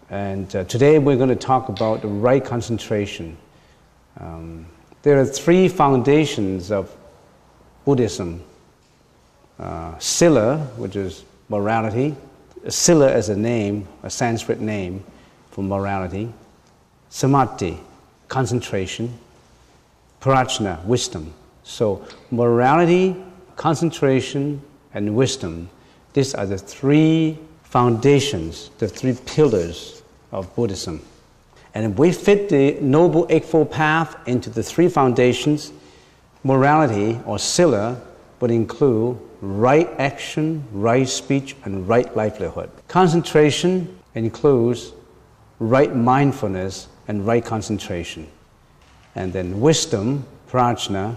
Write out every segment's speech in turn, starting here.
And today we're going to talk about the right concentration. There are three foundations of Buddhism. Sila, which is morality. Sila is a name, a Sanskrit name for morality. Samadhi, concentration. Prajna, wisdom. So morality, concentration, and wisdom, these are the three foundations, the three pillars of Buddhism. And if we fit the Noble Eightfold Path into the three foundations, morality or sila would include right action, right speech, and right livelihood. Concentration includes right mindfulness and right concentration. And then wisdom, prajna,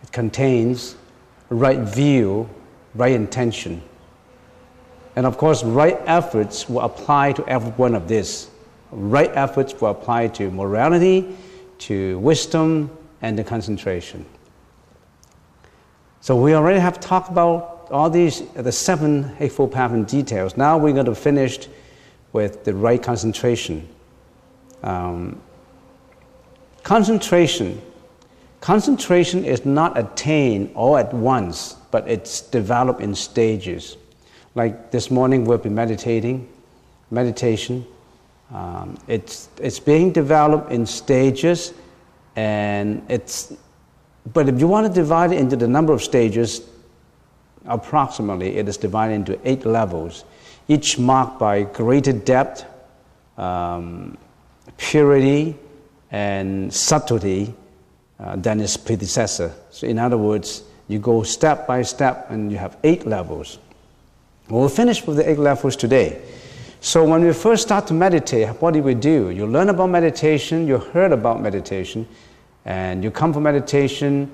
it contains right view, right intention. And of course, right efforts will apply to every one of this. Right efforts will apply to morality, to wisdom, and the concentration. So we already have talked about all these, the 7 Eightfold Paths in details. Now we're going to finish with the right concentration. Concentration is not attained all at once, but it's developed in stages. Like this morning we'll be meditation. It's being developed in stages, but if you want to divide it into the number of stages, approximately it is divided into 8 levels, each marked by greater depth, purity, and subtlety than its predecessor. So in other words, you go step by step and you have 8 levels. We'll finish with the 8 levels today. So when we first start to meditate, what do? You learn about meditation, you heard about meditation, and you come for meditation,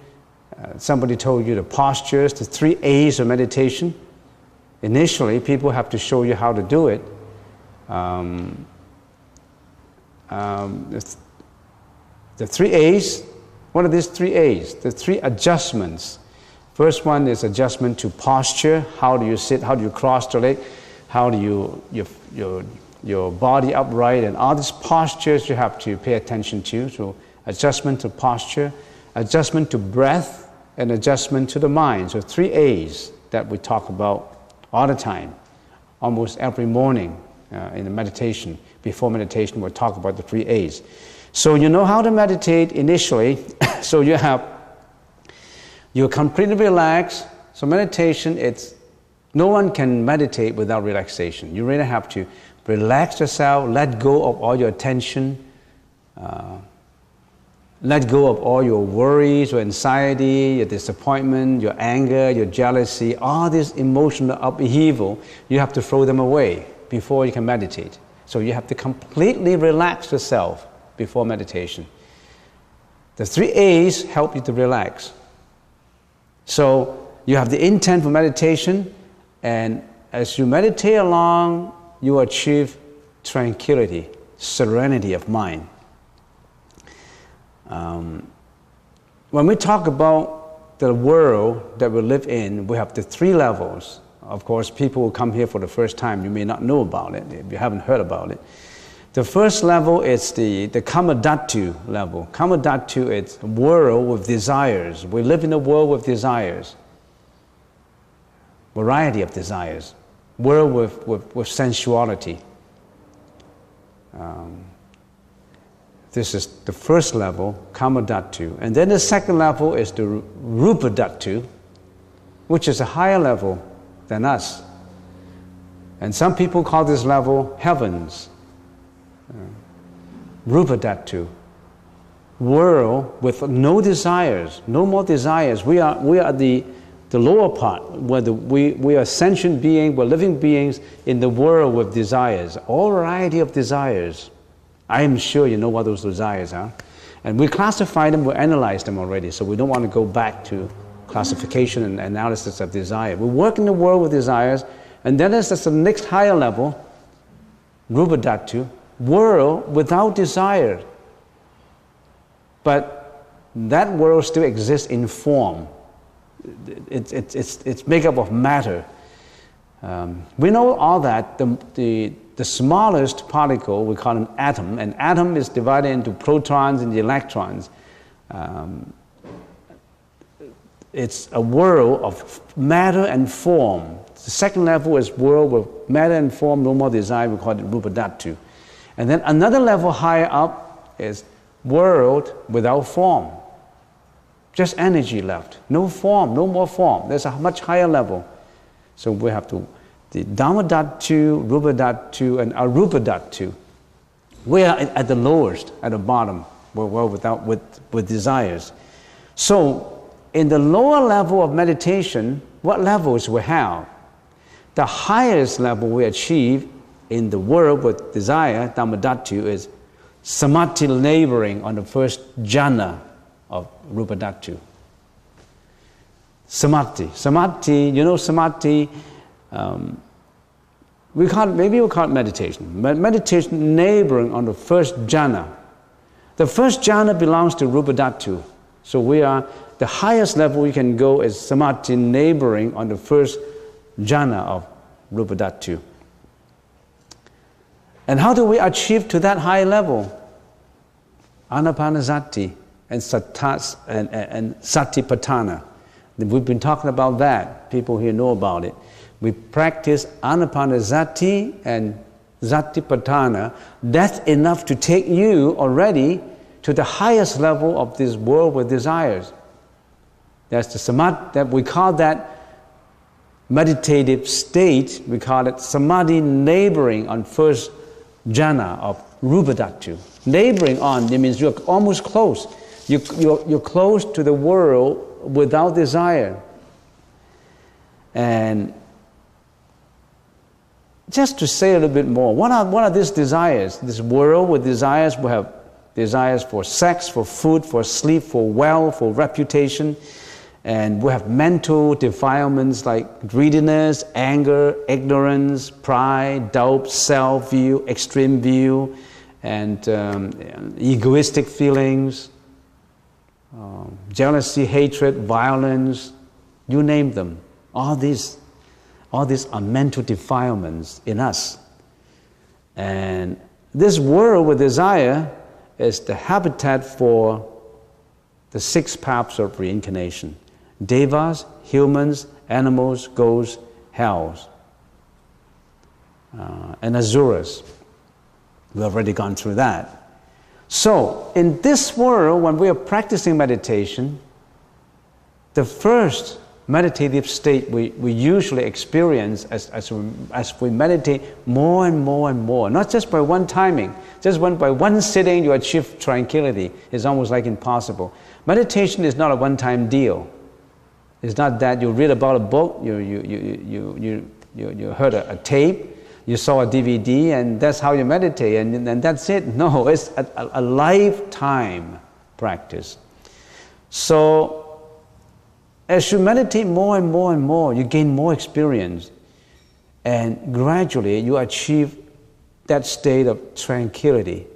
somebody told you the postures, the 3 A's of meditation. Initially, people have to show you how to do it. The 3 A's, what are these 3 A's? The 3 adjustments. First one is adjustment to posture. How do you sit? How do you cross the leg? How do your body upright? And all these postures you have to pay attention to. So adjustment to posture, adjustment to breath, and adjustment to the mind. So 3 A's that we talk about all the time, almost every morning in the meditation. Before meditation, we'll talk about the 3 A's. So you know how to meditate initially. So you're completely relaxed. So meditation, no one can meditate without relaxation. You really have to relax yourself, let go of all your tension, let go of all your worries, your anxiety, your disappointment, your anger, your jealousy, all this emotional upheaval. You have to throw them away before you can meditate. So you have to completely relax yourself before meditation. The 3 A's help you to relax. So you have the intent for meditation, and as you meditate along, you achieve tranquility, serenity of mind. When we talk about the world that we live in, we have the 3 levels. Of course, people who come here for the first time, you may not know about it, if you haven't heard about it. The first level is the Kamadhatu level. Kamadhatu is a world with desires. We live in a world with desires. Variety of desires. World with sensuality. This is the first level, Kamadhatu. And then the second level is the Rupadhatu, which is a higher level than us. And some people call this level heavens. Rupadhatu, world with no desires, no more desires. We are the lower part, where we are sentient beings, we're living beings in the world with desires, all variety of desires. I am sure you know what those desires are. And we classify them, we analyze them already, so we don't want to go back to classification and analysis of desire. We work in the world with desires, and then there's the next higher level, Rupadhatu, world without desire. But that world still exists in form. It's made up of matter. We know all that. The smallest particle, we call an atom. An atom is divided into protons and electrons. It's a world of matter and form. The second level is world with matter and form, no more desire, we call it Rupa Dhatu. And then another level higher up is world without form. Just energy left. No form, no more form. There's a much higher level. So we have the Dhamma Dhatu, Rupa Dhatu, and Arupa Dhatu. We are at the lowest, at the bottom, with desires. So in the lower level of meditation, what levels we have? The highest level we achieve in the world with desire, Dhamma Dhatu, is samadhi laboring on the first jhana of Rupa Dhatu. Samadhi. Samadhi, you know samadhi, we call it meditation. Meditation neighboring on the first jhana. The first jhana belongs to Rupa Dhatu. So the highest level we can go is samadhi neighboring on the first jhana of Rupa Dhatu. And how do we achieve to that high level? Anapanasati and Satipatthana. We've been talking about that. People here know about it. We practice Anapanasati and Satipatthana. That's enough to take you already to the highest level of this world with desires. That's the samadhi, that we call that meditative state. We call it samadhi neighboring on first jhana of Rupa Dhatu. Neighboring on, it means you're almost close. You're close to the world without desire. And just to say a little bit more, what are these desires? This world with desires, we have desires for sex, for food, for sleep, for wealth, for reputation. And we have mental defilements like greediness, anger, ignorance, pride, doubt, self-view, extreme view, and egoistic feelings, jealousy, hatred, violence, you name them. All these are mental defilements in us. And this world with desire is the habitat for the 6 paths of reincarnation. Devas, humans, animals, ghosts, hells, and asuras. We've already gone through that. So, in this world, when we are practicing meditation, the first meditative state we usually experience as we meditate more and more and more, not just by one timing, just by one sitting you achieve tranquility. It's almost like impossible. Meditation is not a one-time deal. It's not that you read about a book, you heard a tape, you saw a DVD, and that's how you meditate, and that's it. No, it's a lifetime practice. So, as you meditate more and more and more, you gain more experience, and gradually you achieve that state of tranquility.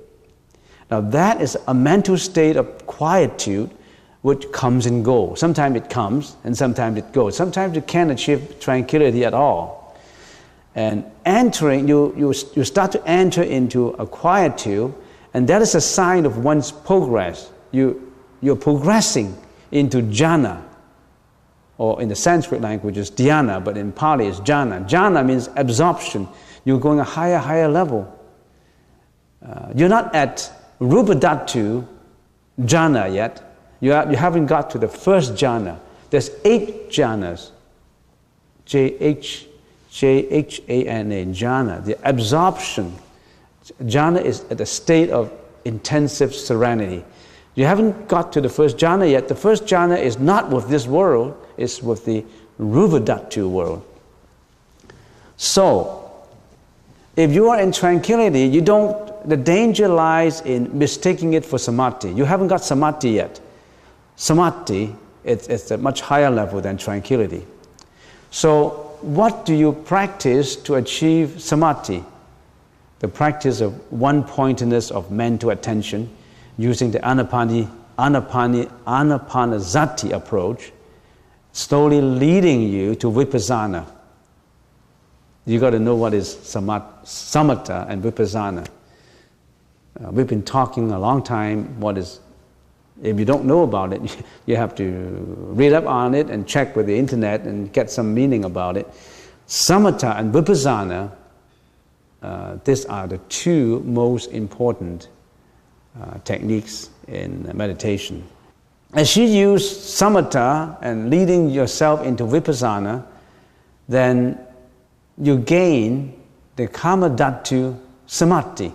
Now, that is a mental state of quietude which comes and goes. Sometimes it comes and sometimes it goes. Sometimes you can't achieve tranquility at all. And entering, you start to enter into a quietude, and that is a sign of one's progress. You're progressing into jhana, or in the Sanskrit language is dhyana, but in Pali it's jhana. Jhana means absorption. You're going a higher level. You're not at Rupa Dhatu jhana yet. You haven't got to the first jhana. There's 8 jhanas. J-H-A-N-A, jhana. The absorption. Jhana is at a state of intensive serenity. You haven't got to the first jhana yet. The first jhana is not with this world. It's with the Rupa Dhatu world. So, if you are in tranquility, the danger lies in mistaking it for samadhi. You haven't got samadhi yet. Samadhi, it's a much higher level than tranquility. So, what do you practice to achieve samadhi? The practice of one-pointedness of mental attention using the anapanasati approach, slowly leading you to vipassana. You got to know what is samatha and vipassana. We've been talking a long time. If you don't know about it, you have to read up on it and check with the internet and get some meaning about it. Samatha and vipassana, these are the two most important techniques in meditation. As you use samatha and leading yourself into vipassana, then you gain the kamadhatu samadhi.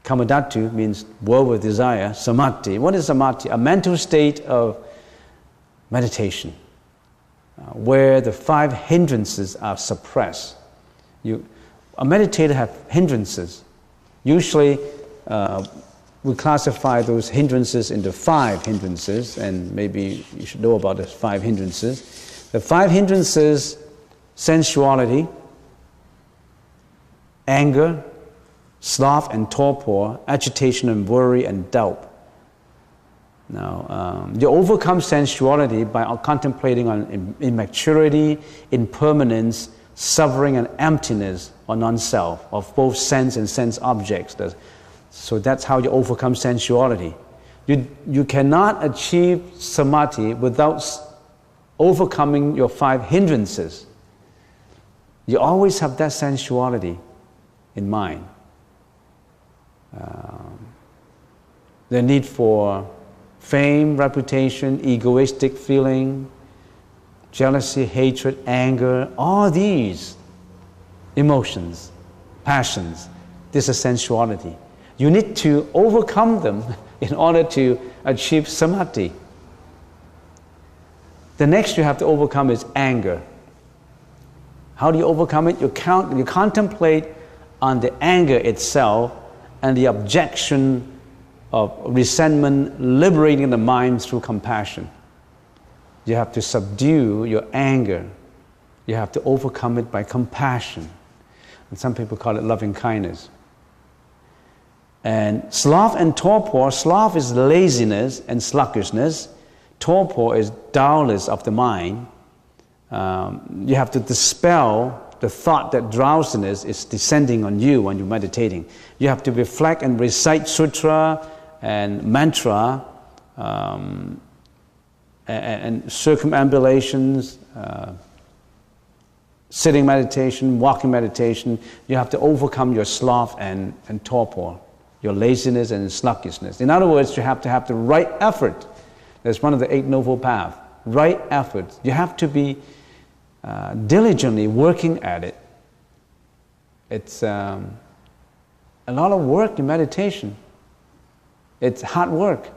Kamadhatu means world with desire. Samadhi. What is samadhi? A mental state of meditation, where the 5 hindrances are suppressed. A meditator has hindrances. Usually, we classify those hindrances into 5 hindrances, and maybe you should know about the 5 hindrances. The 5 hindrances: sensuality, anger, sloth and torpor, agitation and worry and doubt. Now, you overcome sensuality by contemplating on immaturity, impermanence, suffering and emptiness or non-self of both sense and sense objects. So that's how you overcome sensuality. You cannot achieve samadhi without overcoming your 5 hindrances. You always have that sensuality in mind. The need for fame, reputation, egoistic feeling, jealousy, hatred, anger, all these emotions, passions, this is sensuality. You need to overcome them in order to achieve samadhi. The next you have to overcome is anger. How do you overcome it? You contemplate on the anger itself and the objection of resentment, liberating the mind through compassion. You have to subdue your anger. You have to overcome it by compassion. And some people call it loving kindness. And sloth and torpor, sloth is laziness and sluggishness. Torpor is dullness of the mind. You have to dispel the thought that drowsiness is descending on you when you're meditating. You have to reflect and recite sutra and mantra and circumambulations, sitting meditation, walking meditation. You have to overcome your sloth and torpor, your laziness and sluggishness. In other words, you have to have the right effort. That's one of the 8 Noble Paths. Right effort. You have to be diligently working at it. It's a lot of work in meditation. It's hard work.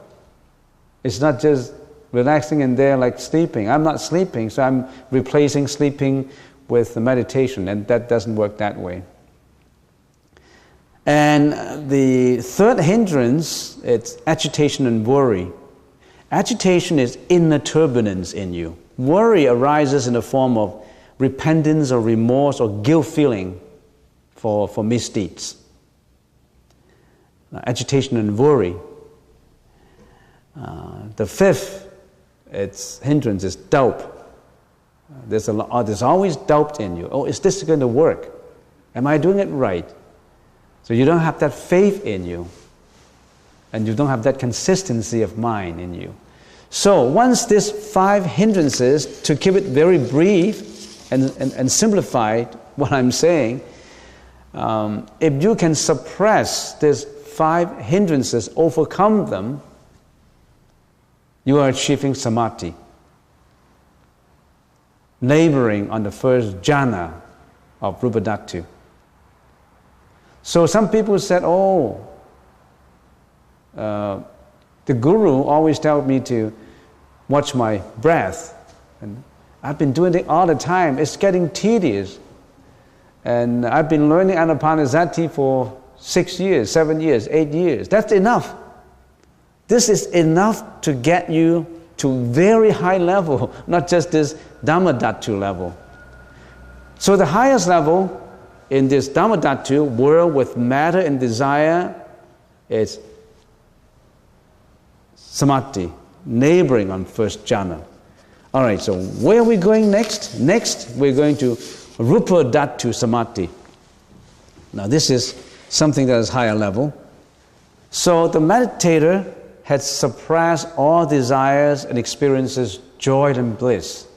It's not just relaxing in there like sleeping. I'm not sleeping, so I'm replacing sleeping with the meditation, and that doesn't work that way. And the third hindrance, it's agitation and worry. Agitation is inner turbulence in you. Worry arises in the form of repentance or remorse or guilt feeling for misdeeds. Agitation and worry. The fifth, its hindrance is doubt. There's always doubt in you. Oh, is this going to work? Am I doing it right? So you don't have that faith in you, and you don't have that consistency of mind in you. So once these 5 hindrances, to keep it very brief and simplified what I'm saying, if you can suppress these 5 hindrances, overcome them, you are achieving samadhi, laboring on the first jhana of rupa dhatu. So some people said, the guru always tells me to watch my breath. And I've been doing it all the time. It's getting tedious. And I've been learning anapanasati for 6 years, 7 years, 8 years. That's enough. This is enough to get you to very high level, not just this dhammadhatu level. So the highest level in this dhammadhatu, world with matter and desire, is samadhi, neighboring on first jhana. All right, so where are we going next? Next, we're going to Rupa Dhatu Samadhi. Now this is something that is higher level. So the meditator has suppressed all desires and experiences joy and bliss.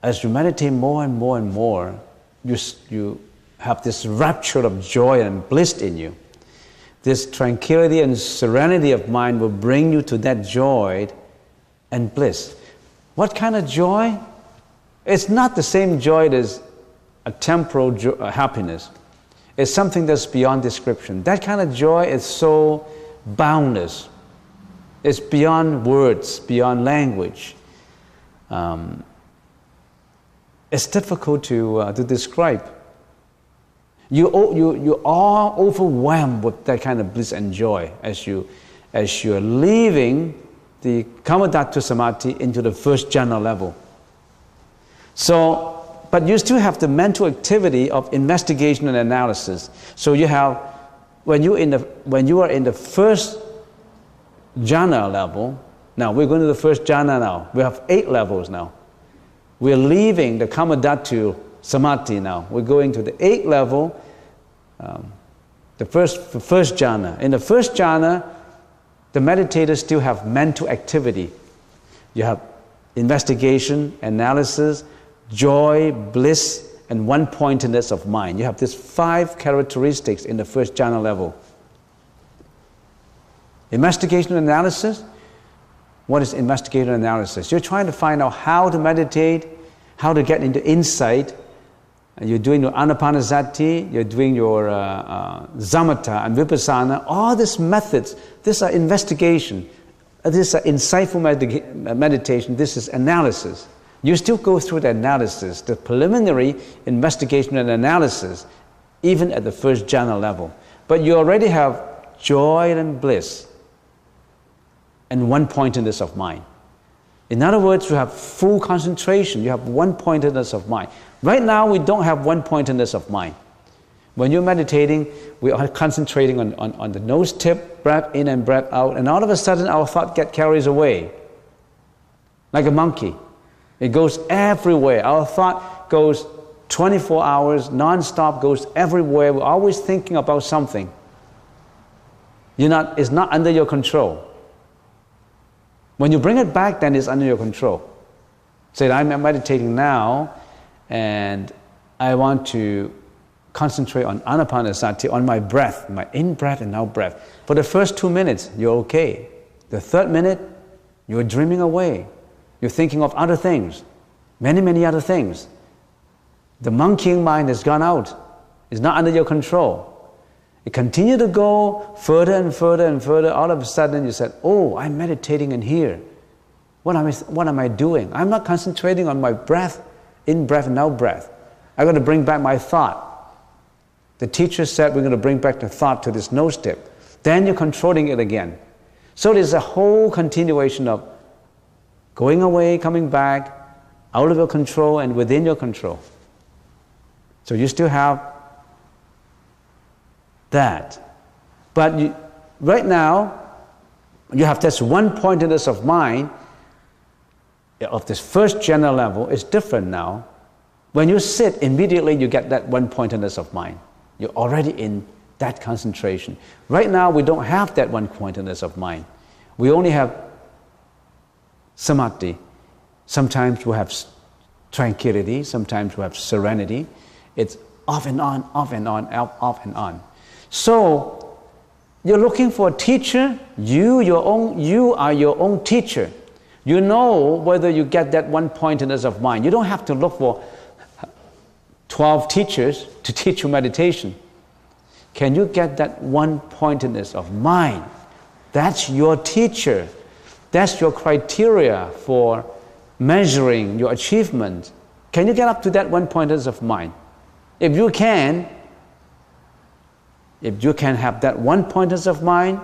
As you meditate more and more and more, you have this rapture of joy and bliss in you. This tranquility and serenity of mind will bring you to that joy and bliss. What kind of joy? It's not the same joy as a temporal happiness. It's something that's beyond description. That kind of joy is so boundless. It's beyond words, beyond language. It's difficult to describe. You are overwhelmed with that kind of bliss and joy as you're leaving the Kamadhatu Samadhi into the first jhana level. So, but you still have the mental activity of investigation and analysis. So you have, when you are in the first jhana level, now we're going to the first jhana now. We have 8 levels now. We're leaving the Kamadhatu Samadhi now. We're going to the 8th level, the first jhana. In the first jhana, the meditators still have mental activity. You have investigation, analysis, joy, bliss, and one-pointedness of mind. You have these 5 characteristics in the first jhana level. Investigation and analysis. What is investigation and analysis? You're trying to find out how to meditate, how to get into insight. You're doing your anapanasati, you're doing your samatha and vipassana. All these methods, these are investigation. This is insightful meditation. This is analysis. You still go through the analysis, the preliminary investigation and analysis, even at the first jhana level. But you already have joy and bliss and one-pointedness of mind. In other words, you have full concentration. You have one-pointedness of mind. Right now, we don't have one-pointedness of mind. When you're meditating, we are concentrating on the nose tip, breath in and breath out, and all of a sudden our thought carries away. Like a monkey. It goes everywhere. Our thought goes 24 hours, non-stop, goes everywhere. We're always thinking about something. It's not under your control. When you bring it back, then it's under your control. Say, I'm meditating now, and I want to concentrate on anapanasati, on my breath, my in-breath and out-breath. For the first 2 minutes, you're okay. The 3rd minute, you're dreaming away. You're thinking of other things, many, many other things. The monkeying mind has gone out. It's not under your control. It continued to go further and further and further. All of a sudden you said, oh, I'm meditating in here. What am I doing? I'm not concentrating on my breath, in-breath and out-breath. I've got to bring back my thought. The teacher said we're going to bring back the thought to this nose tip. Then you're controlling it again. So there's a whole continuation of going away, coming back, out of your control and within your control. So you still have that. But right now, you have this one-pointedness of mind of this first jhana level. Is different now. When you sit, immediately you get that one-pointedness of mind. You're already in that concentration. Right now, we don't have that one-pointedness of mind. We only have samadhi. Sometimes we have tranquility, sometimes we have serenity. It's off and on, off and on, off and on. So you're looking for a teacher. You are your own teacher. You know whether you get that one-pointedness of mind. You don't have to look for 12 teachers to teach you meditation. Can you get that one-pointedness of mind? That's your teacher. That's your criteria for measuring your achievement. Can you get up to that one-pointedness of mind? If you can have that one-pointedness of mind,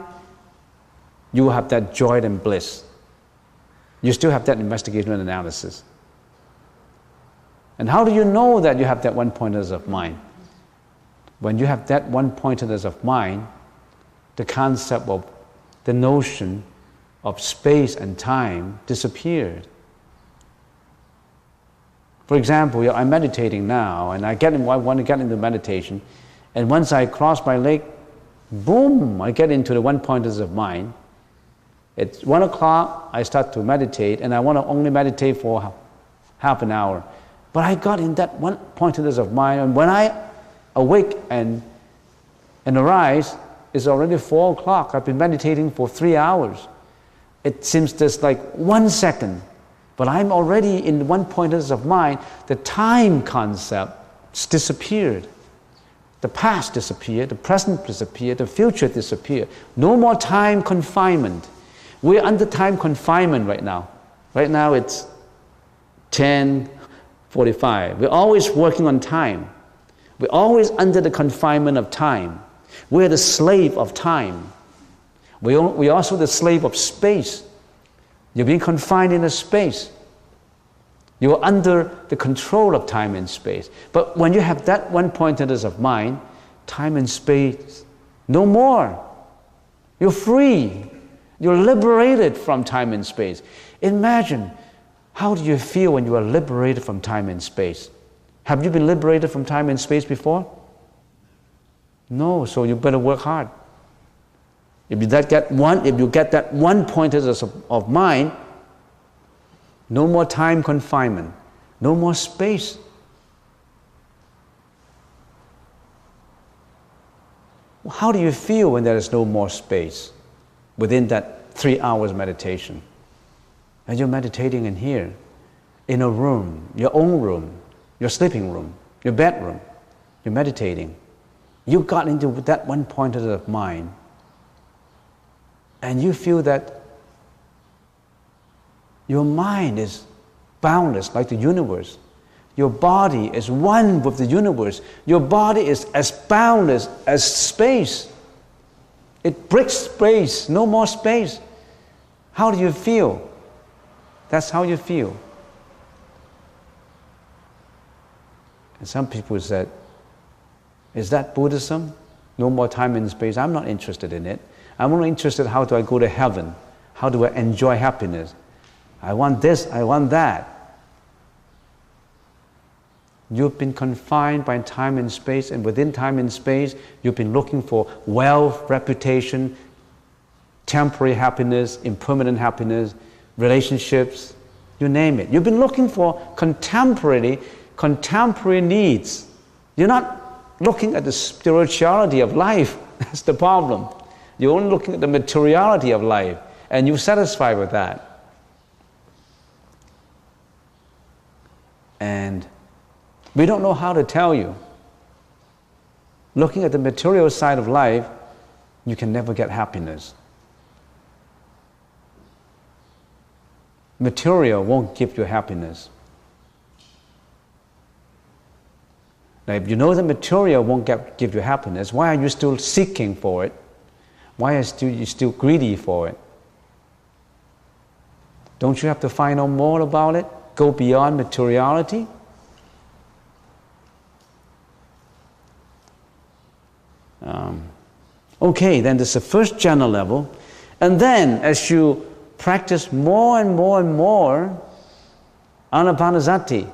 you will have that joy and bliss. You still have that investigation and analysis. And how do you know that you have that one-pointedness of mind? When you have that one-pointedness of mind, the concept of the notion of space and time disappeared. For example, I'm meditating now, and I want to get into meditation, and once I cross my leg, boom, I get into the one-pointers of mind. It's 1 o'clock, I start to meditate, and I want to only meditate for half an hour. But I got in that one-pointers of mind, and when I awake and arise, it's already 4 o'clock. I've been meditating for 3 hours. It seems just like 1 second, but I'm already in one-pointers of mind. The time concept disappeared. The past disappeared, the present disappeared, the future disappeared. No more time confinement. We're under time confinement right now. Right now it's 10:45. We're always working on time. We're always under the confinement of time. We're the slave of time. We're also the slave of space. You're being confined in a space. You're under the control of time and space. But when you have that one-pointedness of mind, time and space, no more. You're free. You're liberated from time and space. Imagine, how do you feel when you are liberated from time and space? Have you been liberated from time and space before? No, so you better work hard. If you get that one-pointedness of mind, no more time confinement, no more space. How do you feel when there is no more space within that 3 hours meditation? And you're meditating in here, in a room, your own room, your sleeping room, your bedroom. You're meditating. You got into that one-pointedness of mind, and you feel that your mind is boundless like the universe. Your body is one with the universe. Your body is as boundless as space. It breaks space, no more space. How do you feel? That's how you feel. And some people said, is that Buddhism? No more time and space. I'm not interested in it. I'm only interested in how do I go to heaven? How do I enjoy happiness? I want this, I want that. You've been confined by time and space, and within time and space, you've been looking for wealth, reputation, temporary happiness, impermanent happiness, relationships, you name it. You've been looking for contemporary needs. You're not looking at the spirituality of life. That's the problem. You're only looking at the materiality of life, and you're satisfied with that. And we don't know how to tell you. Looking at the material side of life, you can never get happiness. Material won't give you happiness. Now, if you know that material won't give you happiness, why are you still seeking for it? Why are you still greedy for it? Don't you have to find out more about it? Go beyond materiality? Okay, then this is the first jhana level. And then as you practice more and more and more anapanasati,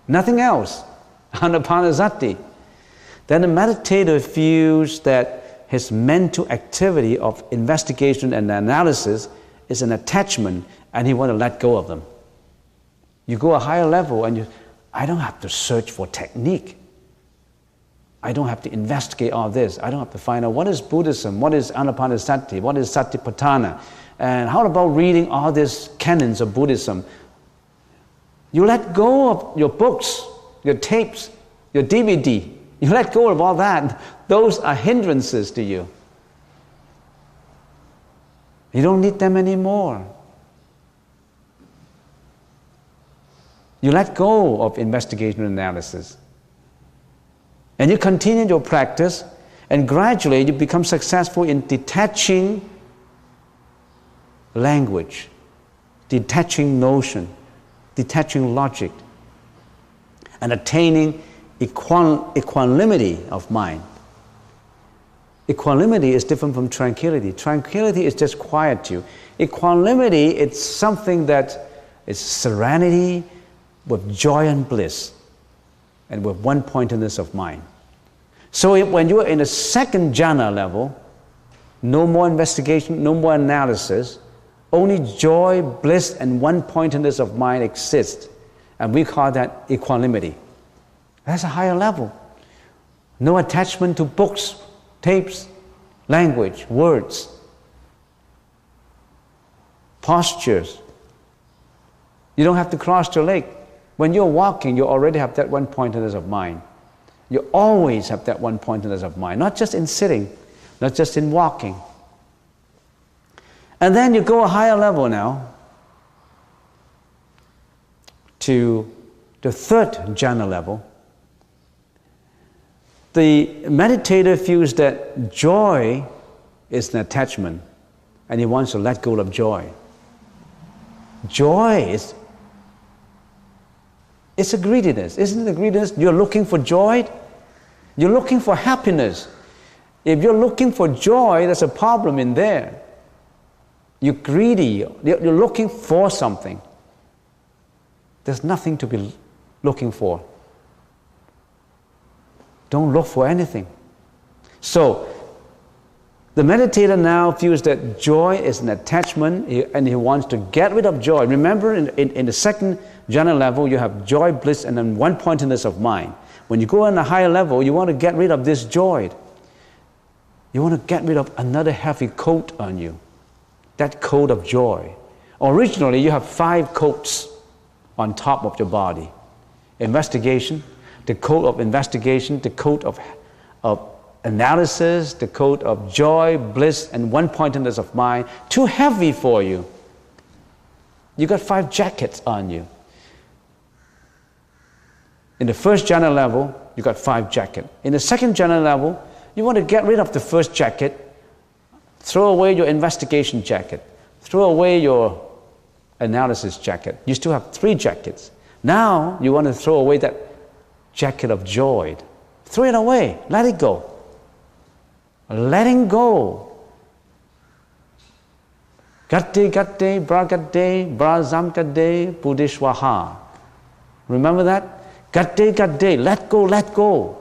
nothing else, anapanasati, then the meditator feels that his mental activity of investigation and analysis is an attachment, and he wants to let go of them. You go a higher level and I don't have to search for technique. I don't have to investigate all this. I don't have to find out what is Buddhism, what is Anapanasati, what is Satipatthana, and how about reading all these canons of Buddhism. You let go of your books, your tapes, your DVD. You let go of all that. Those are hindrances to you. You don't need them anymore. You let go of investigation and analysis. And you continue your practice, and gradually you become successful in detaching language, detaching notion, detaching logic, and attaining equanimity of mind. Equanimity is different from tranquility. Tranquility is just quietude. Equanimity is something that is serenity, with joy and bliss, and with one-pointedness of mind. So when you are in the second jhana level, no more investigation, no more analysis, only joy, bliss, and one-pointedness of mind exist. And we call that equanimity. That's a higher level. No attachment to books, tapes, language, words, postures. You don't have to cross your leg. When you're walking, you already have that one-pointedness of mind. You always have that one-pointedness of mind, not just in sitting, not just in walking. And then you go a higher level now to the third jhana level. The meditator feels that joy is an attachment, and he wants to let go of joy. Joy is it's a greediness. Isn't it a greediness? You're looking for joy. You're looking for happiness. If you're looking for joy, there's a problem in there. You're greedy. You're looking for something. There's nothing to be looking for. Don't look for anything. So, the meditator now feels that joy is an attachment, and he wants to get rid of joy. Remember, in the second jhana level, you have joy, bliss, and then one-pointedness of mind. When you go on a higher level, you want to get rid of this joy. You want to get rid of another heavy coat on you. That coat of joy. Originally, you have 5 coats on top of your body. Investigation, the coat of investigation, the coat of analysis, the coat of joy, bliss, and one-pointedness of mind. Too heavy for you. You got 5 jackets on you. In the first jhana level, you got 5 jackets. In the second jhana level, you want to get rid of the first jacket, throw away your investigation jacket, throw away your analysis jacket. You still have 3 jackets. Now, you want to throw away that jacket of joy. Throw it away. Let it go. Letting go. Gatte gatte, bragatte, brazamkade, buddhishwaha. Remember that? Gatte gatte, let go, let go.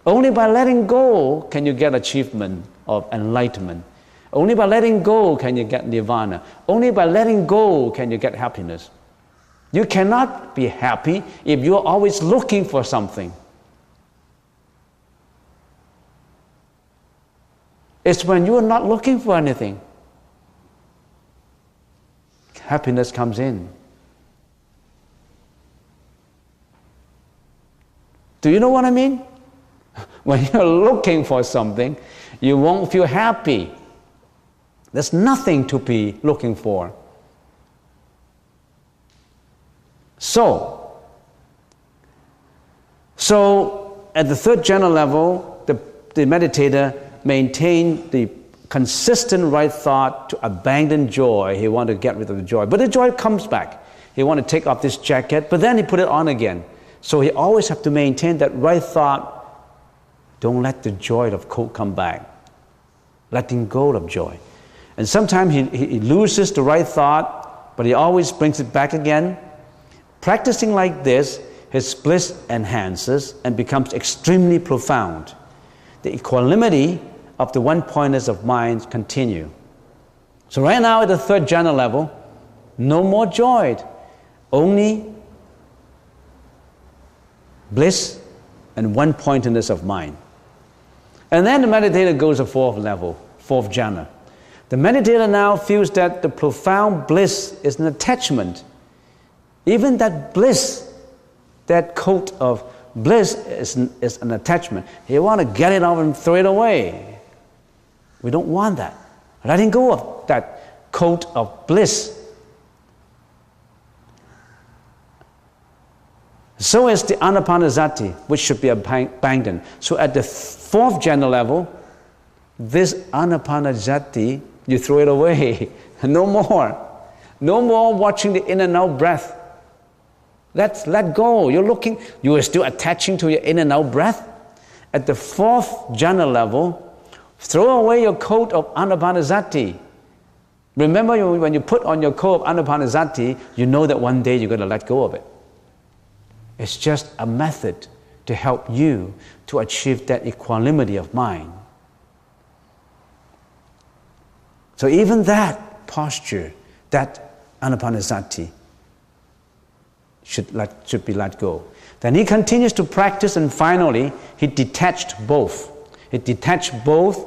Only by letting go can you get achievement of enlightenment. Only by letting go can you get nirvana. Only by letting go can you get happiness. You cannot be happy if you're always looking for something. It's when you are not looking for anything, happiness comes in. Do you know what I mean? When you're looking for something, you won't feel happy. There's nothing to be looking for. So at the third jhana level, the meditator maintain the consistent right thought to abandon joy. He wants to get rid of the joy. But the joy comes back. He wants to take off this jacket, but then he put it on again. So he always have to maintain that right thought. Don't let the joy of coat come back. Letting go of joy. And sometimes he loses the right thought, but he always brings it back again. Practicing like this, his bliss enhances and becomes extremely profound. The equanimity of the one-pointedness of mind continue. So right now at the third jhana level, no more joy, only bliss and one-pointedness of mind. And then the meditator goes to fourth level, fourth jhana. The meditator now feels that the profound bliss is an attachment. Even that bliss, that coat of bliss is an attachment. You want to get it off and throw it away. We don't want that. Letting go of that coat of bliss. So is the anapanasati, which should be abandoned. So at the fourth jhana level, this anapanasati, you throw it away. No more. No more watching the in and out breath. Let's let go. You are still attaching to your in and out breath. At the fourth jhana level, throw away your coat of anapanasati. Remember, when you put on your coat of anapanasati, you know that one day you're going to let go of it. It's just a method to help you to achieve that equanimity of mind. So even that posture, that anapanasati, should be let go. Then he continues to practice, and finally he detached both. He detached both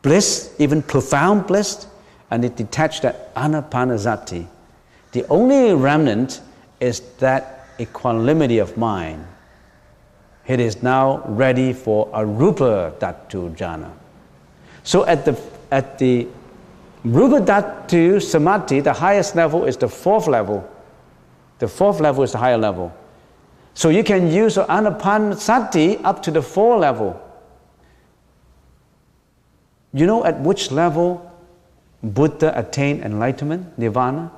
bliss, even profound bliss, and he detached that anapanasati. The only remnant is that equanimity of mind. It is now ready for arupa dhatu jhana. So at the rupa dhatu samadhi, the highest level is the fourth level. The fourth level is the higher level. So you can use anapanasati up to the fourth level. You know at which level Buddha attained enlightenment, nirvana?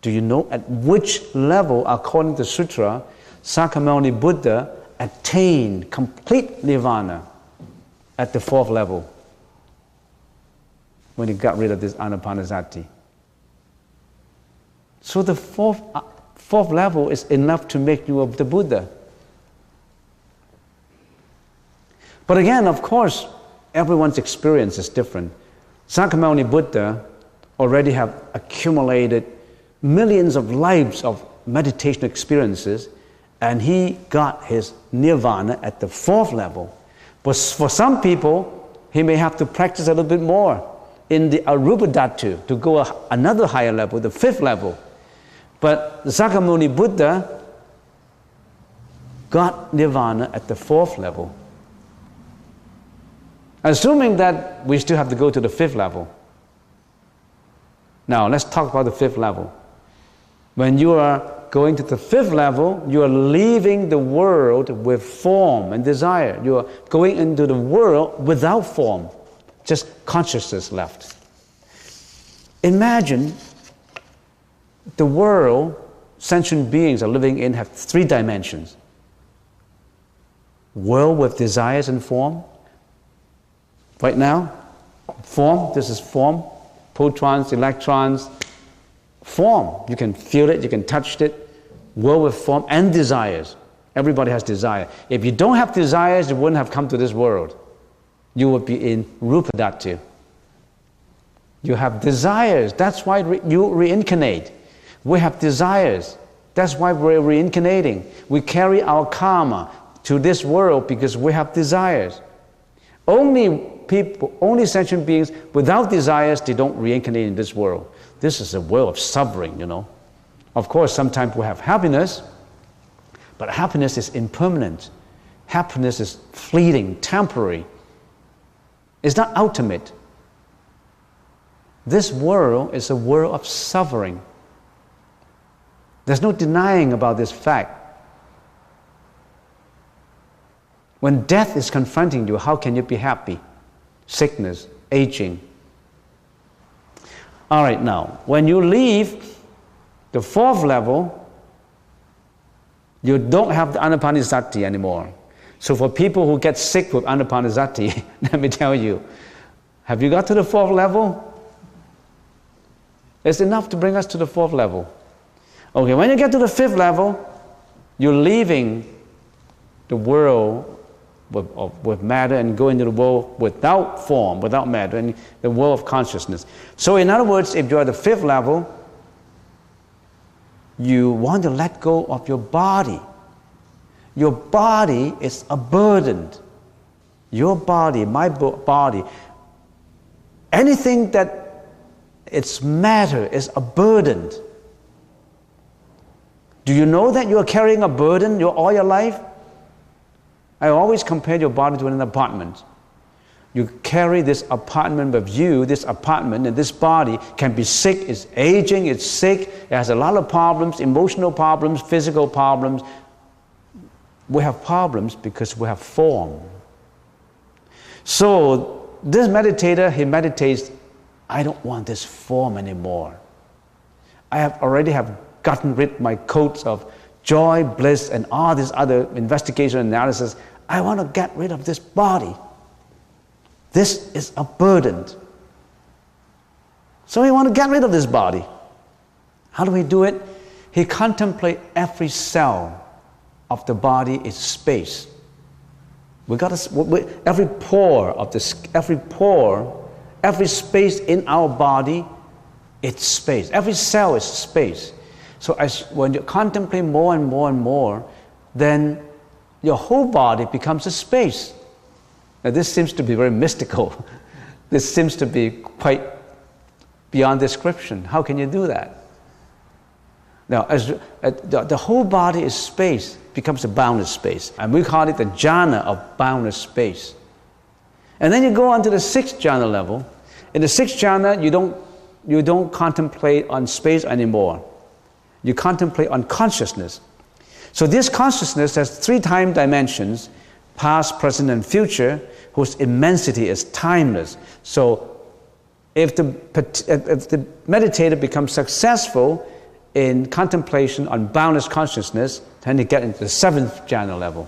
Do you know at which level, according to Sutra, Sakyamuni Buddha attained complete nirvana? At the fourth level, when he got rid of this anapanasati. So the fourth level is enough to make you of the Buddha. But again, of course, everyone's experience is different. Sakyamuni Buddha already have accumulated millions of lives of meditation experiences, and he got his nirvana at the fourth level. But for some people, he may have to practice a little bit more in the arupa dhatu to go another higher level, the fifth level. But the Sakyamuni Buddha got nirvana at the fourth level. Assuming that we still have to go to the fifth level. Now, let's talk about the fifth level. When you are going to the fifth level, you are leaving the world with form and desire. You are going into the world without form, just consciousness left. Imagine the world sentient beings are living in have three dimensions. World with desires and form. Right now, form, this is form, protons, electrons, form. You can feel it, you can touch it. World with form and desires. Everybody has desire. If you don't have desires, you wouldn't have come to this world. You would be in rupa dhatu. You have desires. That's why you reincarnate. We have desires. That's why we're reincarnating. We carry our karma to this world because we have desires. Only sentient beings without desires, they don't reincarnate in this world. This is a world of suffering, you know. Of course, sometimes we have happiness, but happiness is impermanent. Happiness is fleeting, temporary. It's not ultimate. This world is a world of suffering. There's no denying about this fact. When death is confronting you, how can you be happy? Sickness, aging. All right, now, when you leave the fourth level, you don't have the anapanasati anymore. So for people who get sick with anapanasati, let me tell you, have you got to the fourth level? It's enough to bring us to the fourth level. Okay, when you get to the fifth level, you're leaving the world with matter and go into the world without form, without matter, and the world of consciousness. So in other words, if you're at the fifth level, you want to let go of your body. Your body is a burden. Your body, my body, anything that it's matter is a burden. Do you know that you are carrying a burden all your life? I always compare your body to an apartment. You carry this apartment with you, this apartment, and this body can be sick, it's aging, it's sick, it has a lot of problems, emotional problems, physical problems. We have problems because we have form. So this meditator, he meditates, I don't want this form anymore. I already have gotten rid of my coats of joy, bliss, and all this other investigation analysis. I want to get rid of this body. This is a burden. So he wants to get rid of this body. How do we do it? He contemplates every cell of the body is space. Every pore, every space in our body, it's space. Every cell is space. So when you contemplate more and more and more, then your whole body becomes a space. Now this seems to be very mystical. This seems to be quite beyond description. How can you do that? Now, the whole body is space, becomes a boundless space. And we call it the jhana of boundless space. And then you go on to the sixth jhana level. In the sixth jhana, you don't contemplate on space anymore. You contemplate on consciousness. So this consciousness has 3 time dimensions, past, present, and future, whose immensity is timeless. So if the meditator becomes successful in contemplation on boundless consciousness, then you get into the 7th jhana level.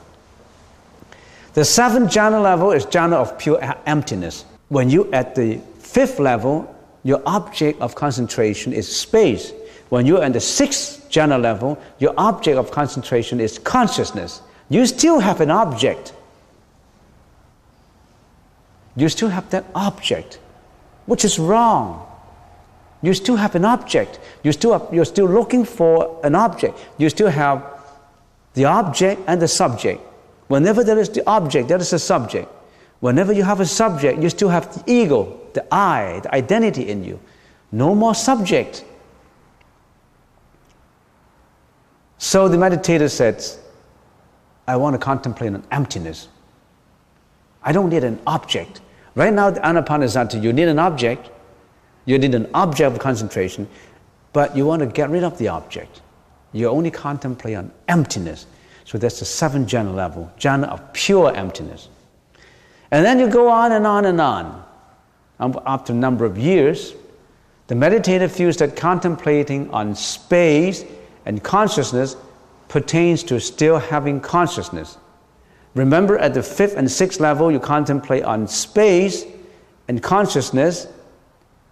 The 7th jhana level is jhana of pure emptiness. When you at the 5th level, your object of concentration is space. When you're at the 6th jhana level, your object of concentration is consciousness. You still have an object. You still have that object, which is wrong. You still have an object. You're still looking for an object. You still have the object and the subject. Whenever there is the object, there is a subject. Whenever you have a subject, you still have the ego, the I, the identity in you. No more subject. So the meditator says, I want to contemplate on emptiness. I don't need an object. Right now, the Anapanasati, you need an object. You need an object of concentration, but you want to get rid of the object. You only contemplate on emptiness. So that's the 7th jhana level, jhana of pure emptiness. And then you go on and on and on. After a number of years, the meditator feels that contemplating on space and consciousness pertains to still having consciousness. Remember, at the 5th and 6th level, you contemplate on space and consciousness.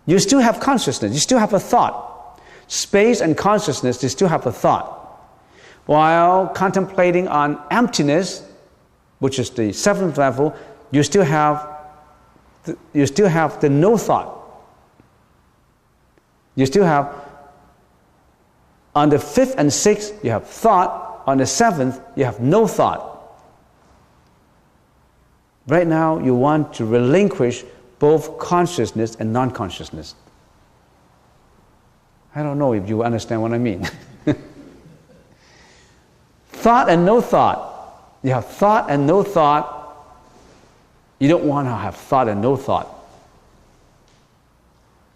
You still have consciousness, you still have a thought. Space and consciousness, you still have a thought. While contemplating on emptiness, which is the 7th level, you still have the no thought. You still have, on the 5th and 6th, you have thought. On the 7th, you have no thought. Right now, you want to relinquish both consciousness and non-consciousness. I don't know if you understand what I mean. Thought and no thought. You have thought and no thought. You don't want to have thought and no thought.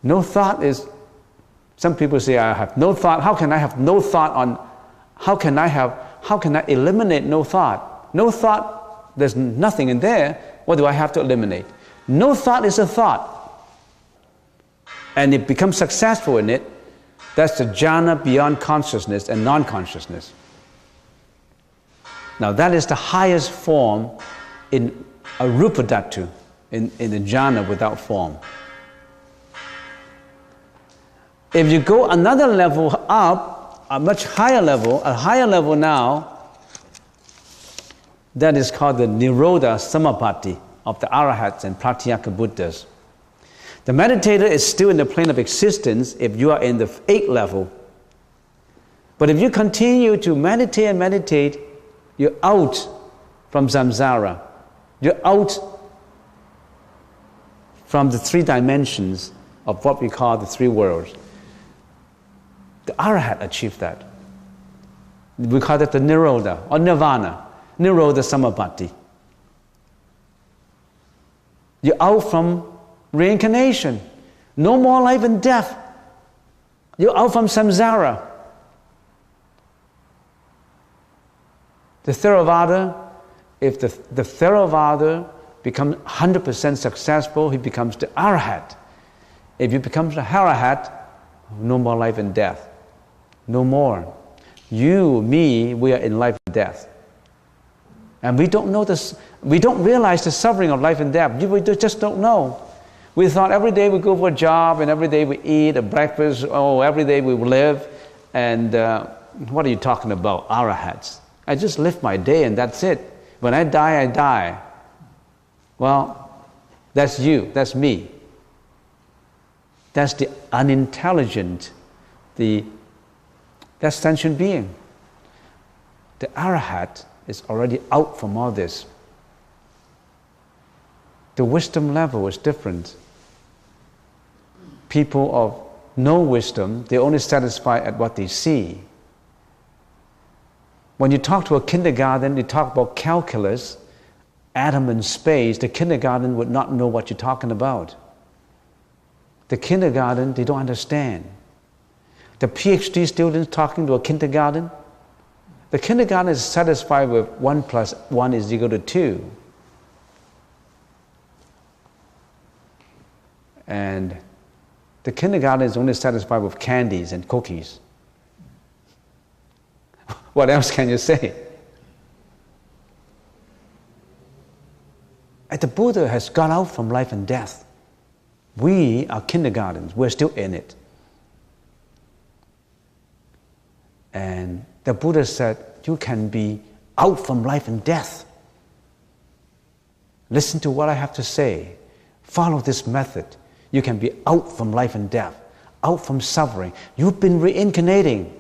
No thought is, some people say, I have no thought. How can I have no thought on, how can I eliminate no thought? No thought, there's nothing in there. What do I have to eliminate? No thought is a thought. And it becomes successful in it. That's the jhana beyond consciousness and non-consciousness. Now that is the highest form in arupadhatu, in the jhana without form. If you go another level up, a much higher level now, that is called the Nirodha Samapatti of the Arahats and Pratyeka Buddhas. The meditator is still in the plane of existence if you are in the 8th level. But if you continue to meditate and meditate, you're out from samsara. You're out from the 3 dimensions of what we call the 3 worlds. The Arahat achieved that. We call it the Nirodha or Nirvana, Nirodha Samapatti. You're out from reincarnation. No more life and death. You're out from samsara. The Theravada, if the Theravada becomes 100% successful, he becomes the Arahat. If he becomes the Arahat, no more life and death. No more. You, me, we are in life and death. And we don't know this, we don't realize the suffering of life and death. We just don't know. We thought every day we go for a job, and every day we eat a breakfast, every day we live, and what are you talking about, arahats? I just live my day and that's it. When I die, I die. Well, that's you, that's me. That's the unintelligent, that's sentient being. The arahat is already out from all this. The wisdom level is different. People of no wisdom, they're only satisfied at what they see. When you talk to a kindergarten, you talk about calculus, atom and space, the kindergarten would not know what you're talking about. The kindergarten, they don't understand. The PhD students talking to a kindergarten, the kindergarten is satisfied with 1 + 1 = 2. And the kindergarten is only satisfied with candies and cookies. What else can you say? And the Buddha has got out from life and death. We are kindergartens, we're still in it. And the Buddha said, you can be out from life and death. Listen to what I have to say. Follow this method. You can be out from life and death, out from suffering. You've been reincarnating.